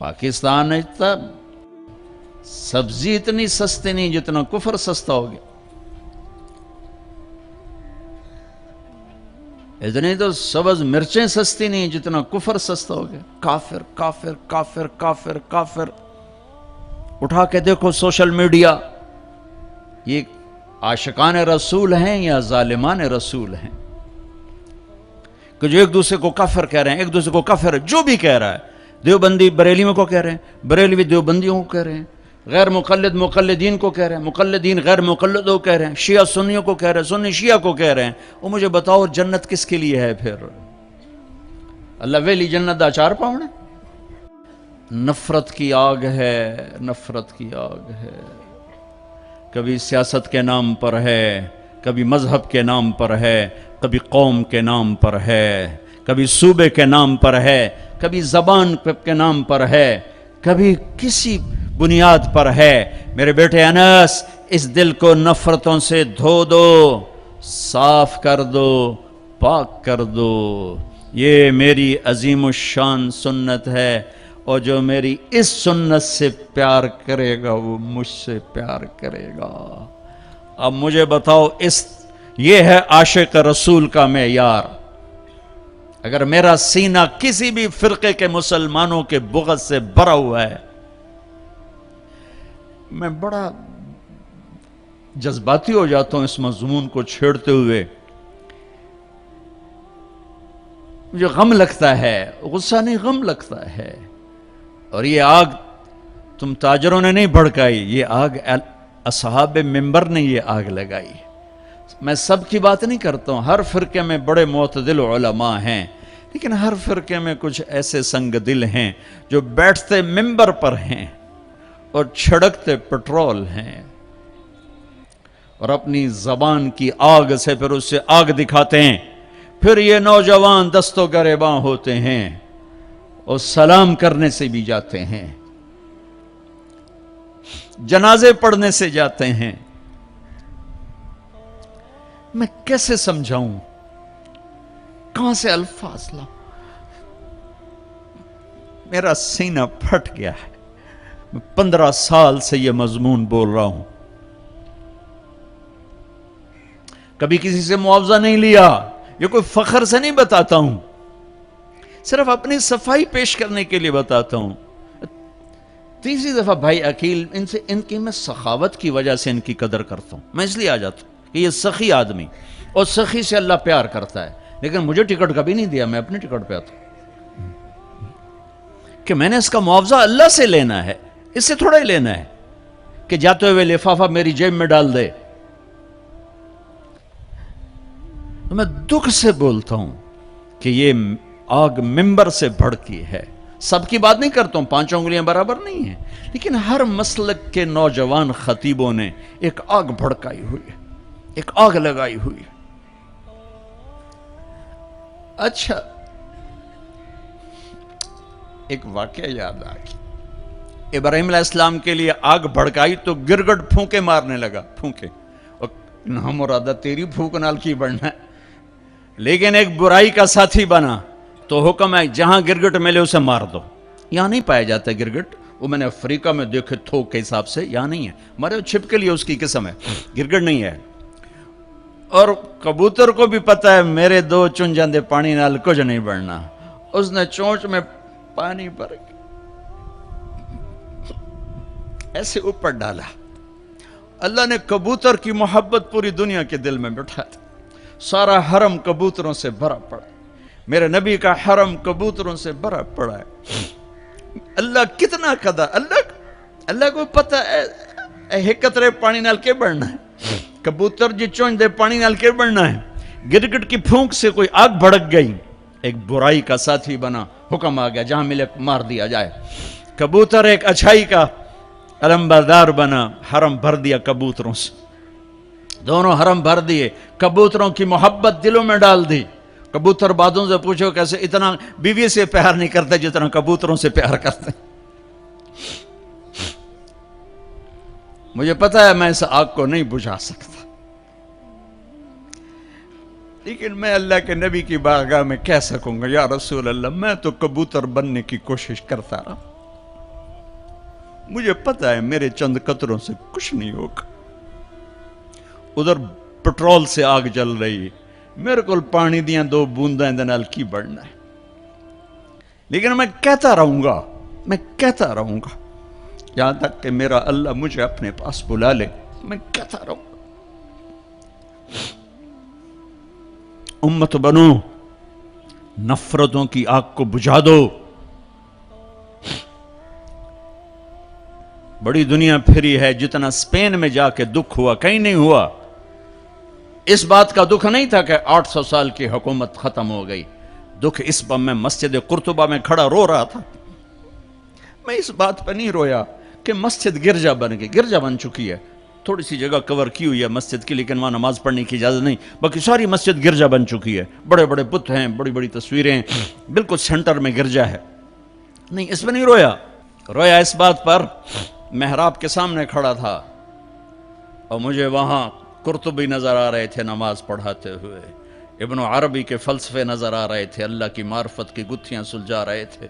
پاکستان میں سبزی اتنی سستی نہیں جتنا کفر سستا ہو گیا. اتنی تو سبز مرچیں سستی نہیں جتنا کفر سستا ہو گیا. کافر کافر کافر کافر کافر. اٹھا کے دیکھو سوشل میڈیا، یہ عاشقان رسول ہیں یا ظالمان رسول ہیں کہ جو ایک دوسرے کو کافر کہہ رہے ہیں، ایک دوسرے کو کافر جو بھی کہہ رہا ہے. دیوبندی بریلیوں کو کہہ رہے ہیں، بریلوی دیوبندیوں کو کہہ رہے ہیں، غیر مقلد مقلدین کو کہہ رہے ہیں، مقلدین غیر مقلدوں کو کہہ رہے ہیں، شیعہ سنیوں کو کہہ رہے ہیں، سنی شیعہ کو کہہ رہے ہیں. وہ مجھے بتاؤ جنت کس کے لیے ہے پھر؟ اللہ ویلی جنت دا چار پاؤں ہے. نفرت کی آگ ہے، نفرت کی آگ ہے. کبھی سیاست کے نام پر ہے، کبھی مذہب کے نام پر ہے، کبھی قوم کے نام پر ہے، کبھی صوبے کے نام پر ہے، کبھی زبان کے نام پر ہے، کبھی کسی بنیاد پر ہے. میرے بیٹے انس، اس دل کو نفرتوں سے دھو دو، صاف کر دو، پاک کر دو. یہ میری عظیم الشان سنت ہے، اور جو میری اس سنت سے پیار کرے گا وہ مجھ سے پیار کرے گا. اب مجھے بتاؤ، یہ ہے عاشق رسول کا معیار. اگر میرا سینہ کسی بھی فرقے کے مسلمانوں کے بغض سے بھرا ہوا ہے، میں بڑا جذباتی ہو جاتا ہوں اس مضمون کو چھیڑتے ہوئے. مجھے غم لگتا ہے، غصہ نہیں غم لگتا ہے. اور یہ آگ تم تاجروں نے نہیں بھڑکائی، یہ آگ اصحاب منبر نے یہ آگ لگائی. میں سب کی بات نہیں کرتا ہوں، ہر فرقے میں بڑے معتدل علماء ہیں، لیکن ہر فرقے میں کچھ ایسے سنگ دل ہیں جو بیٹھتے منبر پر ہیں اور چھڑکتے پٹرول ہیں، اور اپنی زبان کی آگ سے پھر اس سے آگ دکھاتے ہیں. پھر یہ نوجوان دست و گریباں ہوتے ہیں اور سلام کرنے سے بھی جاتے ہیں، جنازے پڑھنے سے جاتے ہیں. میں کیسے سمجھاؤں؟ کہاں سے الفاظ لاؤں؟ میرا سینہ پھٹ گیا ہے. میں 15 سال سے یہ مضمون بول رہا ہوں، کبھی کسی سے معاوضہ نہیں لیا. یہ کوئی فخر سے نہیں بتاتا ہوں، صرف اپنی صفائی پیش کرنے کے لیے بتاتا ہوں. تیسری دفعہ بھائی عقیل، ان کی میں سخاوت کی وجہ سے ان کی قدر کرتا ہوں. میں اس لیے آ جاتا ہوں کہ یہ سخی آدمی، اور سخی سے اللہ پیار کرتا ہے. لیکن مجھے ٹکٹ کبھی نہیں دیا، میں اپنے ٹکٹ پہ آتا ہوں کہ میں نے اس کا معاوضہ اللہ سے لینا ہے، اس سے تھوڑا ہی لینا ہے کہ جاتے ہوئے لفافہ میری جیب میں ڈال دے. تو میں دکھ سے بولتا ہوں کہ یہ آگ منبر سے بھڑکی ہے. سب کی بات نہیں کرتا ہوں، 5 انگلیاں برابر نہیں ہیں، لیکن ہر مسلک کے نوجوان خطیبوں نے ایک آگ بھڑکائی ہوئی ہے، ایک آگ لگائی ہوئی ہے. اچھا، ایک واقعہ یاد آ گیا. ابراہیم علیہ السلام کے لیے آگ بھڑکائی تو گرگٹ پھونکے مارنے لگا، پھونکے. اور نہ مرادہ تیری پھونک نال کی بڑھنا ہے، لیکن ایک برائی کا ساتھی بنا تو حکم ہے جہاں گرگٹ ملے اسے مار دو. یہاں نہیں پایا جاتا گرگٹ، وہ میں نے افریقہ میں دیکھے تھوک کے حساب سے، یہاں نہیں ہے. مارے چھپ کے لیے اس کی قسم ہے، گرگٹ نہیں ہے. اور کبوتر کو بھی پتا ہے میرے 2 چن جاندے پانی نال کچھ نہیں بڑھنا. اس نے چونچ میں پانی بھر کے ایسے اوپر ڈالا. اللہ نے کبوتر کی محبت پوری دنیا کے دل میں بٹھا دی. سارا حرم کبوتروں سے بھرا پڑا. میرے نبی کا حرم کبوتروں سے بھرا پڑا ہے. اللہ کتنا قدر، اللہ کو پتہ ہے ایک قطرے پانی نال کے بڑھنا ہے. کبوتر جی چونچ دے پانی نال کے بڑھنا ہے. گرگٹ کی پھونک سے کوئی آگ بھڑک گئی، ایک برائی کا ساتھی بنا، حکم آ گیا جہاں ملے مار دیا جائے. کبوتر ایک اچھائی کا علمبردار بنا، حرم بھر دیا کبوتروں سے. دونوں حرم بھر دیے، کبوتروں کی محبت دلوں میں ڈال دی. کبوتر بادوں سے پوچھو کیسے اتنا بیوی سے پیار نہیں کرتے جتنا کبوتروں سے پیار کرتے. مجھے پتا ہے میں اس آگ کو نہیں بجھا سکتا، لیکن میں اللہ کے نبی کی بارگاہ میں کہہ سکوں گا یا رسول اللہ میں تو کبوتر بننے کی کوشش کرتا رہا. مجھے پتا ہے میرے چند قطروں سے کچھ نہیں ہوگا. ادھر پٹرول سے آگ جل رہی, میرے کو پانی دیاں 2 بونداں دے نال کی بڑھنا ہے. لیکن میں کہتا رہوں گا یہاں تک کہ میرا اللہ مجھے اپنے پاس بلا لے. میں کہتا رہوں گا, امت بنو, نفرتوں کی آگ کو بجھا دو. بڑی دنیا پھری ہے, جتنا اسپین میں جا کے دکھ ہوا کہیں نہیں ہوا. اس بات کا دکھ نہیں تھا کہ 800 سال کی حکومت ختم ہو گئی. دکھ اس پر میں مسجد قرطبہ میں کھڑا رو رہا تھا. میں اس بات پہ نہیں رویا کہ مسجد گرجا بن چکی ہے. تھوڑی سی جگہ کور کی ہوئی ہے مسجد کی, لیکن وہاں نماز پڑھنے کی اجازت نہیں. باقی ساری مسجد گرجا بن چکی ہے. بڑے بڑے بت ہیں, بڑی بڑی تصویریں ہیں, بالکل سینٹر میں گرجا ہے. نہیں, اس پہ نہیں رویا. رویا اس بات پر, محراب کے سامنے کھڑا تھا اور مجھے وہاں قرطبی نظر آ رہے تھے نماز پڑھاتے ہوئے, ابن عربی کے فلسفے نظر آ رہے تھے, اللہ کی معرفت کی گتھیاں سلجھا رہے تھے,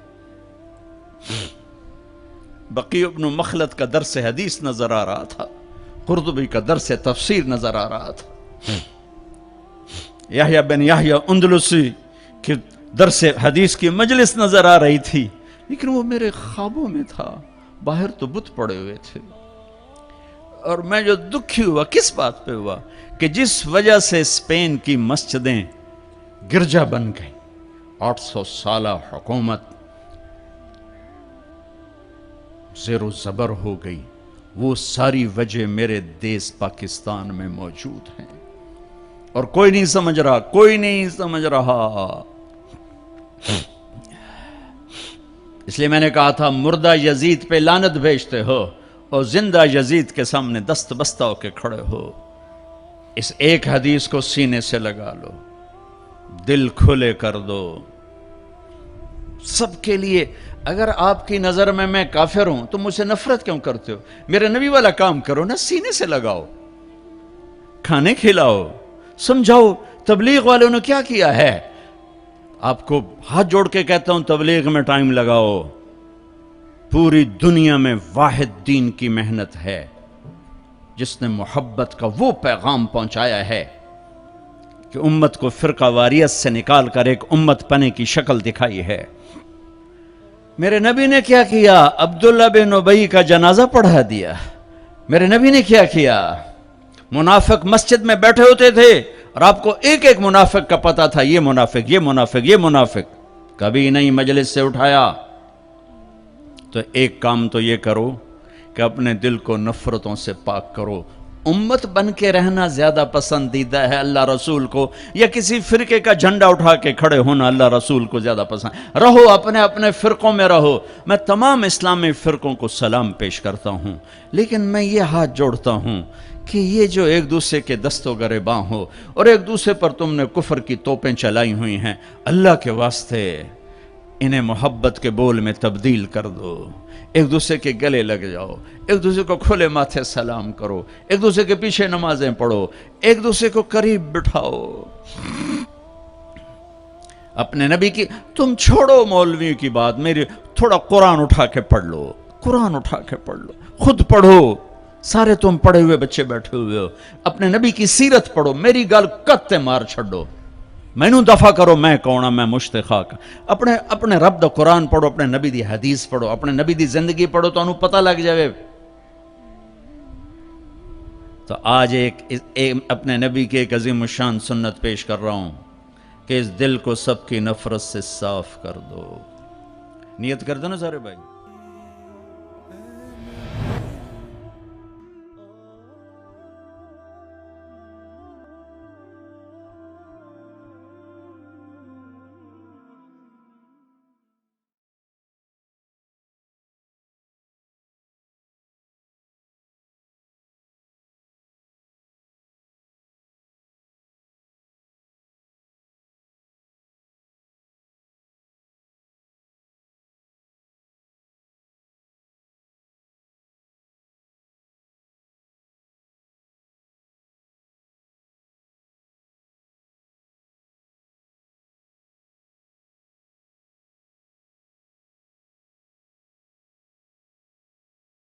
بقی ابن مخلد کا درس حدیث نظر آ رہا تھا, قرطبی کا درس تفسیر نظر آ رہا تھا, یحییٰ بن یحییٰ اندلسی کی درس حدیث کی مجلس نظر آ رہی تھی. لیکن وہ میرے خوابوں میں تھا, باہر تو بت پڑے ہوئے تھے. اور میں جو دکھی ہوا کس بات پہ ہوا کہ جس وجہ سے اسپین کی مسجدیں گرجا بن گئیں, 800 سالہ حکومت زیر و زبر ہو گئی, وہ ساری وجہ میرے دیس پاکستان میں موجود ہیں. اور کوئی نہیں سمجھ رہا. اس لیے میں نے کہا تھا, مردہ یزید پہ لعنت بھیجتے ہو اور زندہ یزید کے سامنے دست بستہ ہو کے کھڑے ہو. اس ایک حدیث کو سینے سے لگا لو, دل کھلے کر دو سب کے لیے. اگر آپ کی نظر میں کافر ہوں تو مجھ سے نفرت کیوں کرتے ہو؟ میرے نبی والا کام کرو نا, سینے سے لگاؤ, کھانے کھلاؤ, سمجھاؤ. تبلیغ والوں نے کیا کیا ہے؟ آپ کو ہاتھ جوڑ کے کہتا ہوں, تبلیغ میں ٹائم لگاؤ. پوری دنیا میں واحد دین کی محنت ہے جس نے محبت کا وہ پیغام پہنچایا ہے کہ امت کو فرقہ واریت سے نکال کر ایک امت پنے کی شکل دکھائی ہے. میرے نبی نے کیا کیا؟ عبداللہ بن ابی کا جنازہ پڑھا دیا. میرے نبی نے کیا کیا؟ منافق مسجد میں بیٹھے ہوتے تھے اور آپ کو ایک ایک منافق کا پتہ تھا, یہ منافق, یہ منافق, یہ منافق. کبھی نہیں مجلس سے اٹھایا. تو ایک کام تو یہ کرو کہ اپنے دل کو نفرتوں سے پاک کرو. امت بن کے رہنا زیادہ پسندیدہ ہے اللہ رسول کو, یا کسی فرقے کا جھنڈا اٹھا کے کھڑے ہونا اللہ رسول کو زیادہ پسند؟ رہو اپنے اپنے فرقوں میں رہو. میں تمام اسلامی فرقوں کو سلام پیش کرتا ہوں, لیکن میں یہ ہاتھ جوڑتا ہوں کہ یہ جو ایک دوسرے کے دست و گریباں ہو اور ایک دوسرے پر تم نے کفر کی توپیں چلائی ہوئی ہیں, اللہ کے واسطے انہیں محبت کے بول میں تبدیل کر دو. ایک دوسرے کے گلے لگ جاؤ, ایک دوسرے کو کھلے ماتھے سلام کرو, ایک دوسرے کے پیچھے نمازیں پڑھو, ایک دوسرے کو قریب بٹھاؤ. اپنے نبی کی, تم چھوڑو مولوی کی بات, میری تھوڑا قرآن اٹھا کے پڑھ لو, قرآن اٹھا کے پڑھ لو, خود پڑھو. سارے تم پڑھے ہوئے بچے بیٹھے ہوئے ہو, اپنے نبی کی سیرت پڑھو. میری گل کتے مار چھڑو, مینوں دفع کرو, میں کون ہاں, میں مشت خاک. اپنے رب دا قرآن پڑھو, اپنے نبی دی حدیث پڑھو, اپنے نبی دی زندگی پڑھو, تو انہوں پتہ لگ جائے. تو آج اپنے نبی کی ایک عظیم الشان سنت پیش کر رہا ہوں کہ اس دل کو سب کی نفرت سے صاف کر دو. نیت کر دو نا سارے بھائی.